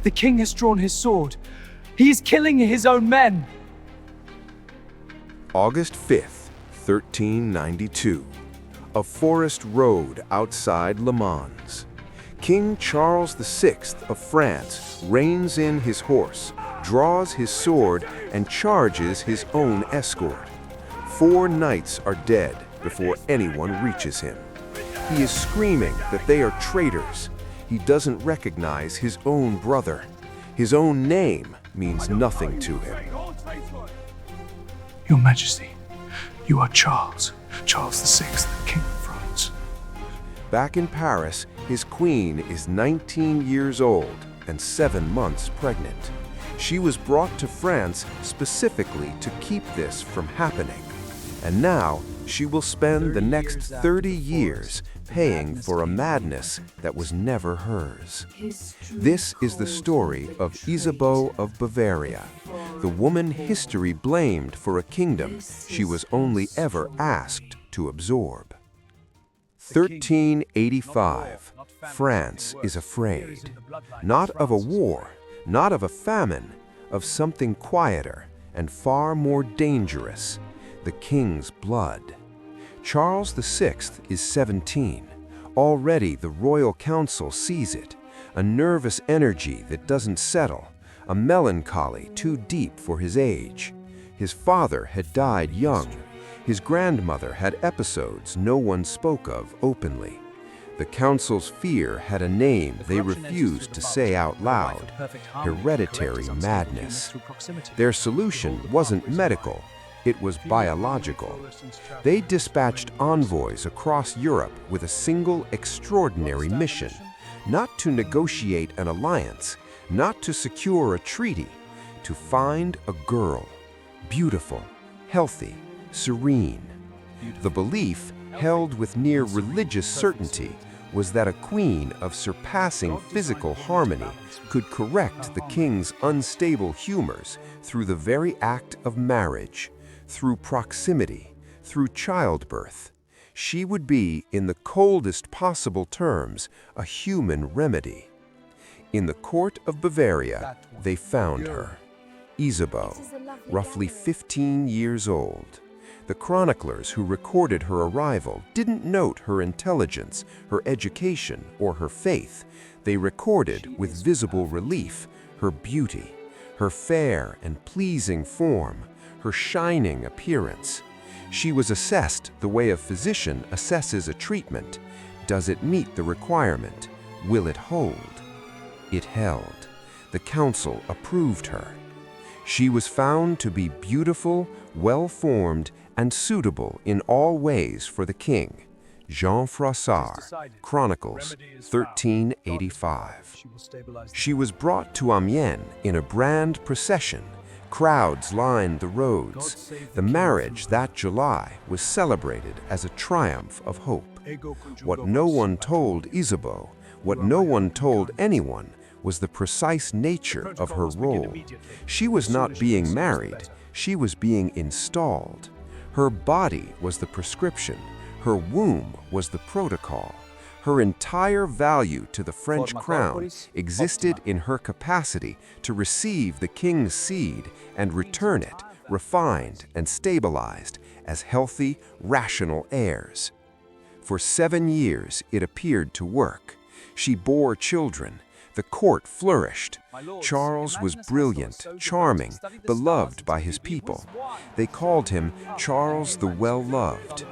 The king has drawn his sword. He is killing his own men. August 5th, 1392. A forest road outside Le Mans. King Charles VI of France reins in his horse, draws his sword, and charges his own escort. 4 knights are dead before anyone reaches him. He is screaming that they are traitors. He doesn't recognize his own brother. His own name means nothing to him. Your Majesty, you are Charles VI, King of France. Back in Paris, his queen is 19 years old and 7 months pregnant. She was brought to France specifically to keep this from happening. And now she will spend the next 30 years paying for a madness that was never hers. This is the story of Isabeau of Bavaria, the woman history blamed for a kingdom she was only ever asked to absorb. 1385. France is afraid. Not of a war, not of a famine, of something quieter and far more dangerous, the king's blood. Charles VI is 17. Already the royal council sees it, a nervous energy that doesn't settle, a melancholy too deep for his age. His father had died young. His grandmother had episodes no one spoke of openly. The council's fear had a name they refused to say out loud: hereditary madness. Their solution wasn't medical, it was biological. They dispatched envoys across Europe with a single extraordinary mission: not to negotiate an alliance, not to secure a treaty, to find a girl, beautiful, healthy, serene. The belief, held with near religious certainty, was that a queen of surpassing physical harmony could correct the king's unstable humors through the very act of marriage, through proximity, through childbirth. She would be, in the coldest possible terms, a human remedy. In the court of Bavaria, they found her, Isabeau, roughly 15 years old. The chroniclers who recorded her arrival didn't note her intelligence, her education, or her faith. They recorded, with visible relief, her beauty, her fair and pleasing form, her shining appearance. She was assessed the way a physician assesses a treatment. Does it meet the requirement? Will it hold? It held. The council approved her. She was found to be beautiful, well-formed, and suitable in all ways for the king. Jean Froissart, Chronicles, 1385. She was brought to Amiens in a grand procession. Crowds lined the roads. The marriage that July was celebrated as a triumph of hope. What no one told Isabeau, what no one told anyone, was the precise nature of her role. She was not being married, she was being installed. Her body was the prescription, her womb was the protocol. Her entire value to the French crown existed in her capacity to receive the king's seed and return it, refined and stabilized, as healthy, rational heirs. For 7 years it appeared to work. She bore children. The court flourished. Charles was brilliant, charming, beloved by his people. They called him Charles the Well-Loved.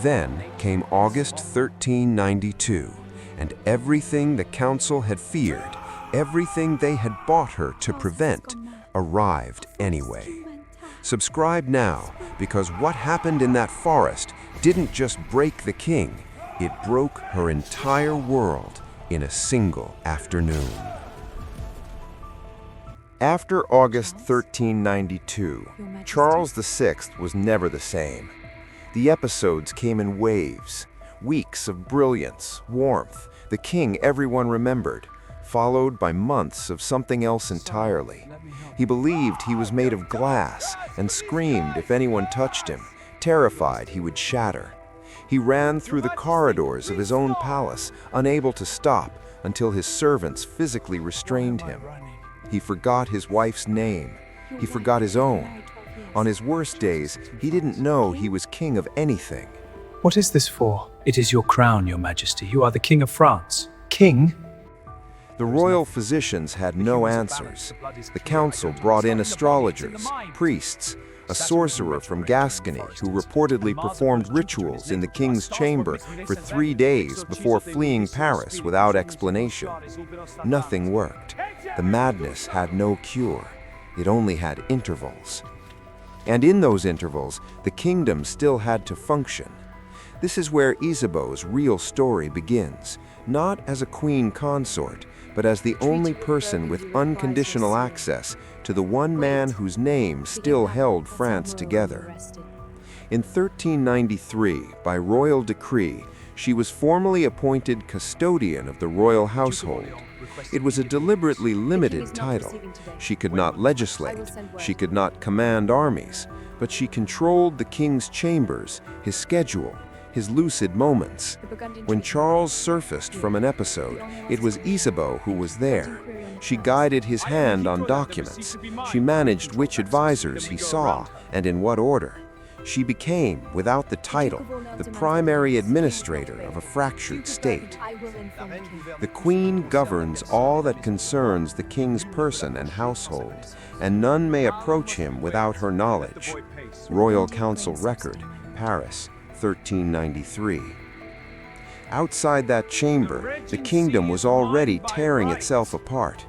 Then came August 1392, and everything the council had feared, everything they had bought her to prevent, arrived anyway. Subscribe now, because what happened in that forest didn't just break the king, it broke her entire world in a single afternoon. After August 1392, Charles VI was never the same. The episodes came in waves, weeks of brilliance, warmth, the king everyone remembered, followed by months of something else entirely. He believed he was made of glass and screamed if anyone touched him, terrified he would shatter. He ran through the corridors of his own palace, unable to stop, until his servants physically restrained him. He forgot his wife's name. He forgot his own. On his worst days, he didn't know he was king of anything. What is this for? It is your crown, your majesty. You are the king of France. King? The royal physicians had no answers. The council brought in astrologers, priests, a sorcerer from Gascony who reportedly performed rituals in the king's chamber for 3 days before fleeing Paris without explanation. Nothing worked. The madness had no cure. It only had intervals. And in those intervals, the kingdom still had to function. This is where Isabeau's real story begins, not as a queen consort, but as the only person with unconditional access to the one man whose name still held France together. In 1393, by royal decree, she was formally appointed custodian of the royal household. It was a deliberately limited title. She could not legislate, she could not command armies, but she controlled the king's chambers, his schedule, his lucid moments. When Charles surfaced from an episode, it was Isabeau who was there. She guided his hand on documents. She managed which advisors he saw and in what order. She became, without the title, the primary administrator of a fractured state. The queen governs all that concerns the king's person and household, and none may approach him without her knowledge. Royal Council Record, Paris, 1393. Outside that chamber, the kingdom was already tearing itself apart.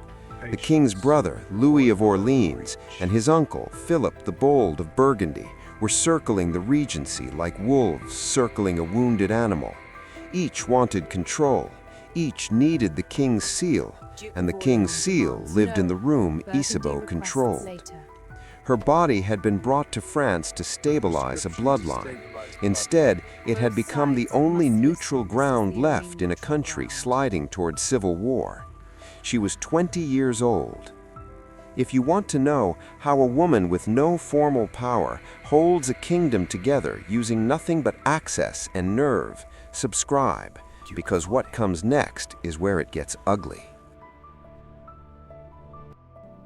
The king's brother, Louis of Orleans, and his uncle, Philip the Bold of Burgundy, were circling the regency like wolves circling a wounded animal. Each wanted control. Each needed the king's seal, and the king's seal lived in the room Isabeau controlled. Her body had been brought to France to stabilize a bloodline. Instead, it had become the only neutral ground left in a country sliding toward civil war. She was 20 years old. If you want to know how a woman with no formal power holds a kingdom together using nothing but access and nerve, subscribe, because what comes next is where it gets ugly.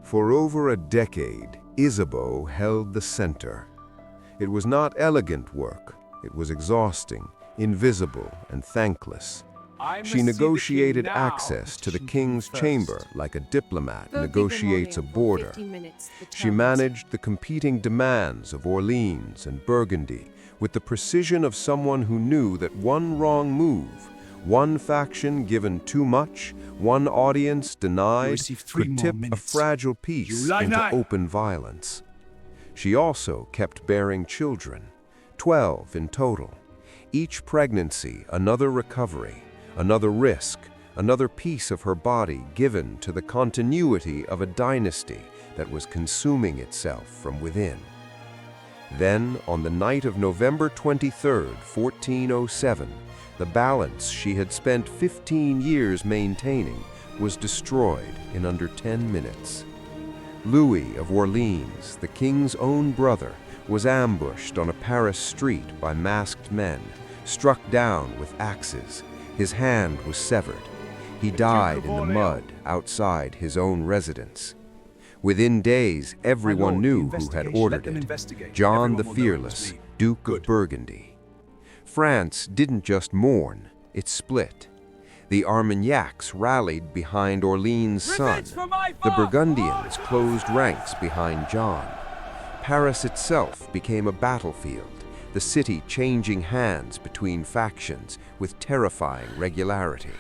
For over a decade, Isabeau held the center. It was not elegant work. It was exhausting, invisible, and thankless. She negotiated access to the king's chamber like a diplomat negotiates a border. She managed the competing demands of Orleans and Burgundy with the precision of someone who knew that one wrong move, one faction given too much, one audience denied, could tip a fragile peace into open violence. She also kept bearing children, 12 in total. Each pregnancy, another recovery, another risk, another piece of her body given to the continuity of a dynasty that was consuming itself from within. Then, on the night of November 23, 1407, the balance she had spent 15 years maintaining was destroyed in under 10 minutes. Louis of Orleans, the king's own brother, was ambushed on a Paris street by masked men, struck down with axes. His hand was severed. He died in the mud outside his own residence. Within days, everyone knew who had ordered it: John the Fearless, Duke of Burgundy. France didn't just mourn, it split. The Armagnacs rallied behind Orleans' son. The Burgundians closed ranks behind John. Paris itself became a battlefield, the city changing hands between factions with terrifying regularity.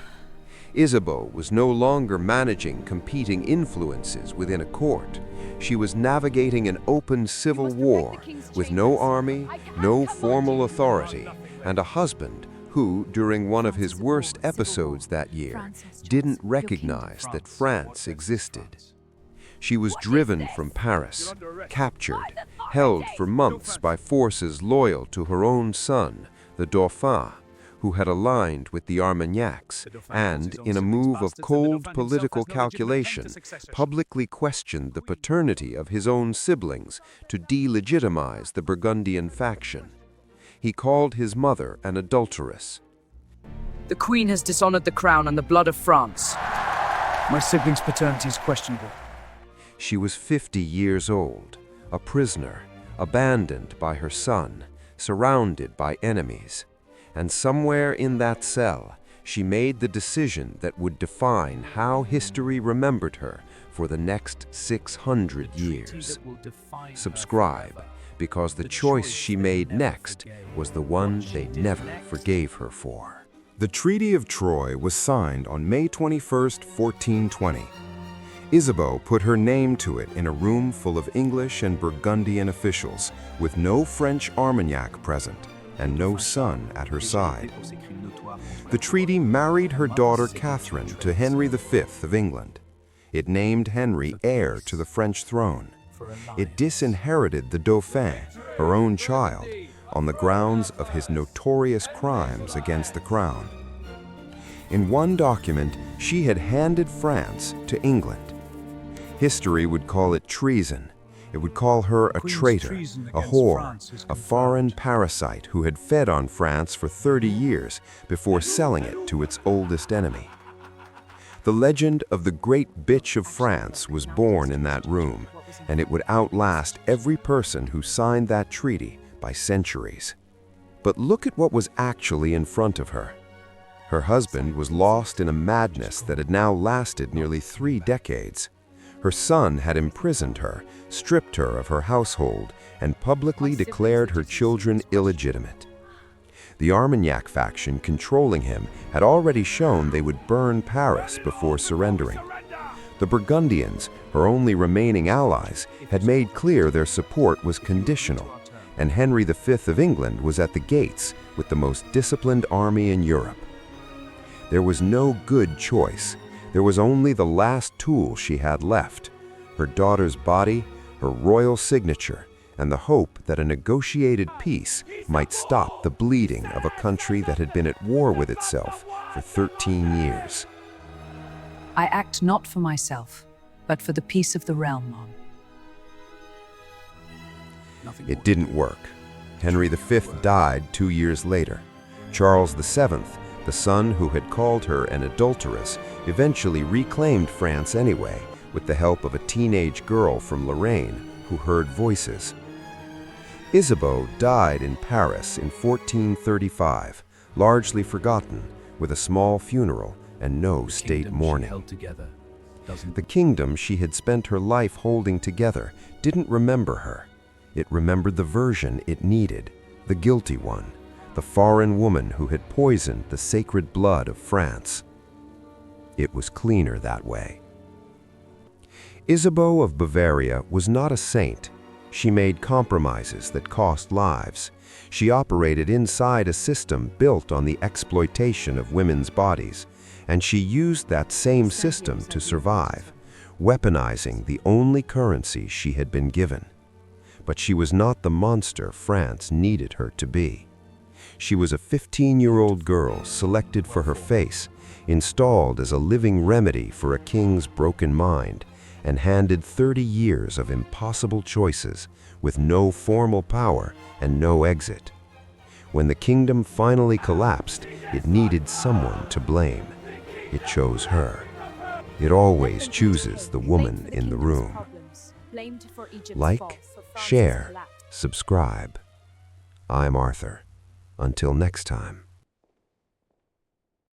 Isabeau was no longer managing competing influences within a court. She was navigating an open civil war with no army, no formal authority, and a husband who, during one of his worst episodes that year, didn't recognize that France existed. She was driven from Paris, captured, held for months by forces loyal to her own son, the Dauphin, who had aligned with the Armagnacs and, in a move of cold political calculation, publicly questioned the paternity of his own siblings to delegitimize the Burgundian faction. He called his mother an adulteress. The Queen has dishonored the crown and the blood of France. My sibling's paternity is questionable. She was 50 years old, a prisoner, abandoned by her son, surrounded by enemies. And somewhere in that cell, she made the decision that would define how history remembered her for the next 600 years. Subscribe, because the choice she made next was the one they never forgave her for. The Treaty of Troyes was signed on May 21, 1420. Isabeau put her name to it in a room full of English and Burgundian officials, with no French Armagnac present and no son at her side. The treaty married her daughter Catherine to Henry V of England. It named Henry heir to the French throne. It disinherited the Dauphin, her own child, on the grounds of his notorious crimes against the crown. In one document, she had handed France to England. History would call it treason. It would call her a traitor, a whore, a foreign parasite who had fed on France for 30 years before selling it to its oldest enemy. The legend of the great bitch of France was born in that room, and it would outlast every person who signed that treaty by centuries. But look at what was actually in front of her. Her husband was lost in a madness that had now lasted nearly 3 decades. Her son had imprisoned her, stripped her of her household, and publicly declared her children illegitimate. The Armagnac faction controlling him had already shown they would burn Paris before surrendering. The Burgundians, her only remaining allies, had made clear their support was conditional, and Henry V of England was at the gates with the most disciplined army in Europe. There was no good choice. There was only the last tool she had left: her daughter's body, her royal signature, and the hope that a negotiated peace might stop the bleeding of a country that had been at war with itself for 13 years. I act not for myself, but for the peace of the realm, Mom. It didn't work. Henry V died 2 years later. Charles VII, the son who had called her an adulteress, eventually reclaimed France anyway, with the help of a teenage girl from Lorraine who heard voices. Isabeau died in Paris in 1435, largely forgotten, with a small funeral and no state mourning. The kingdom she had spent her life holding together didn't remember her. It remembered the version it needed, the guilty one, the foreign woman who had poisoned the sacred blood of France. It was cleaner that way. Isabeau of Bavaria was not a saint. She made compromises that cost lives. She operated inside a system built on the exploitation of women's bodies, and she used that same system to survive, weaponizing the only currency she had been given. But she was not the monster France needed her to be. She was a 15-year-old girl selected for her face, installed as a living remedy for a king's broken mind, and handed 30 years of impossible choices with no formal power and no exit. When the kingdom finally collapsed, it needed someone to blame. It chose her. It always chooses the woman in the room. Like, share, subscribe. I'm Arthur. Until next time.